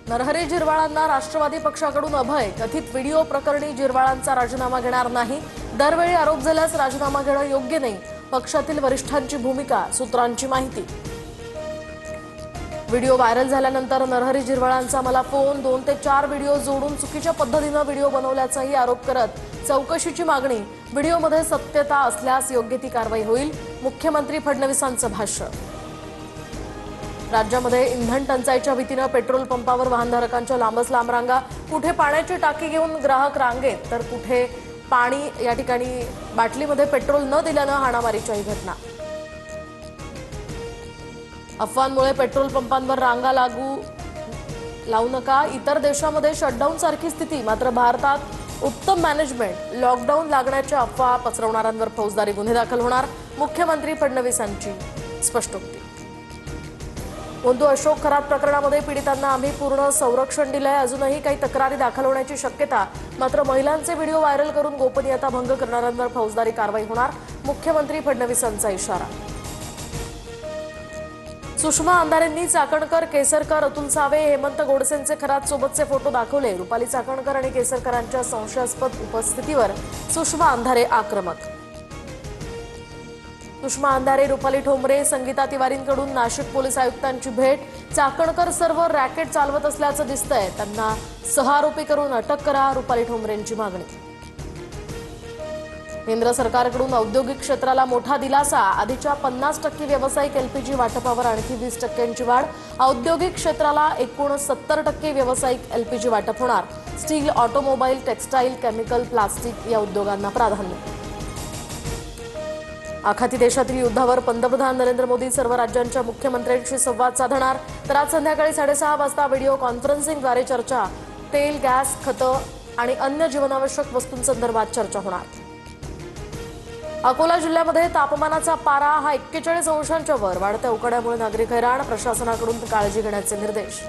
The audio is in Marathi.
नरहरी झिरवाळांना राष्ट्रवादी पक्षाकडून अभय. कथित व्हिडिओ प्रकरणी झिरवाळांचा राजीनामा घेणार नाही. दरवेळी आरोप झाल्यास राजीनामा घेणं योग्य नाही. पक्षातील वरिष्ठांची भूमिका, सूत्रांची माहिती. व्हिडिओ व्हायरल झाल्यानंतर नरहरी झिरवाळांचा मला फोन, 2 ते 4 व्हिडिओ जोडून चुकीच्या पद्धतीने व्हिडिओ बनवल्याचाही आरोप करत चौकशीची मागणी. व्हिडिओमध्ये सत्यता असल्यास योग्य ती कारवाई होईल. मुख्यमंत्री फडणवीसांचं भाष्य. राज्यामध्ये इंधन टंचाईच्या भीतीने पेट्रोल पंपावर वाहनधारकांच्या लांबच लांब रांगा. कुठे पाण्याची टाकी घेऊन ग्राहक रांगेत, तर कुठे पाणी या ठिकाणी बाटलीमध्ये पेट्रोल न दिल्यानं हाणामारीच्याही घटना. अफवांमुळे पेट्रोल पंपांवर रांगा लावू नका. इतर देशांमध्ये शटडाऊन सारखी स्थिती, मात्र भारतात उत्तम मॅनेजमेंट. लॉकडाऊन लागण्याच्या अफवा पसरवणाऱ्यांवर फौजदारी गुन्हे दाखल होणार. मुख्यमंत्री फडणवीसांची स्पष्टोक्ती. कोंदू अशोक खरात प्रकरणामध्ये पीडितांना आम्ही पूर्ण संरक्षण दिलंय. अजूनही काही तक्रारी दाखल होण्याची शक्यता, मात्र महिलांचे व्हिडिओ व्हायरल करून गोपनीयता भंग करणाऱ्यांवर फौजदारी कारवाई होणार. मुख्यमंत्री फडणवीसांचा इशारा. सुषमा अंधारेंनी चाकणकर, केसरकर, अतुल सावे, हेमंत गोडसेंचे खरात सोबतचे फोटो दाखवले. रुपाली चाकणकर आणि केसरकरांच्या संशयास्पद उपस्थितीवर सुषमा अंधारे आक्रमक. सुषमा अंधारे, रुपाली ठोंबरे, संगीता तिवारींकडून नाशिक पोलीस आयुक्तांची भेट. चाकणकर सर्व रॅकेट चालवत असल्याचं दिसतंय, त्यांना सहआरोपी करून अटक करा. रुपाली ठोंबरेंची मागणी. केंद्र सरकारकडून औद्योगिक क्षेत्राला मोठा दिलासा. आधीच्या 50% व्यावसायिक एलपीजी वाटपावर आणखी 20% वाढ. औद्योगिक क्षेत्राला एकूण 70% व्यावसायिक एलपीजी वाटप होणार. Steel, automobile, textile, chemical, plastic या उद्योगांना प्राधान्य. आखाती देशातील युद्धावर पंतप्रधान नरेंद्र मोदी सर्व राज्यांच्या मुख्यमंत्र्यांशी संवाद साधणार. तर आज संध्याकाळी 6:30 वाजता व्हिडिओ कॉन्फरन्सिंगद्वारे चर्चा. तेल, गॅस, खतं आणि अन्य जीवनावश्यक वस्तूंसंदर्भात चर्चा होणार. अकोला जिल्ह्यामध्ये तापमानाचा पारा हा 41 अंशांच्या वर. वाढत्या उकाड्यामुळे नागरिक हैराण. प्रशासनाकडून काळजी घेण्याचे निर्देश.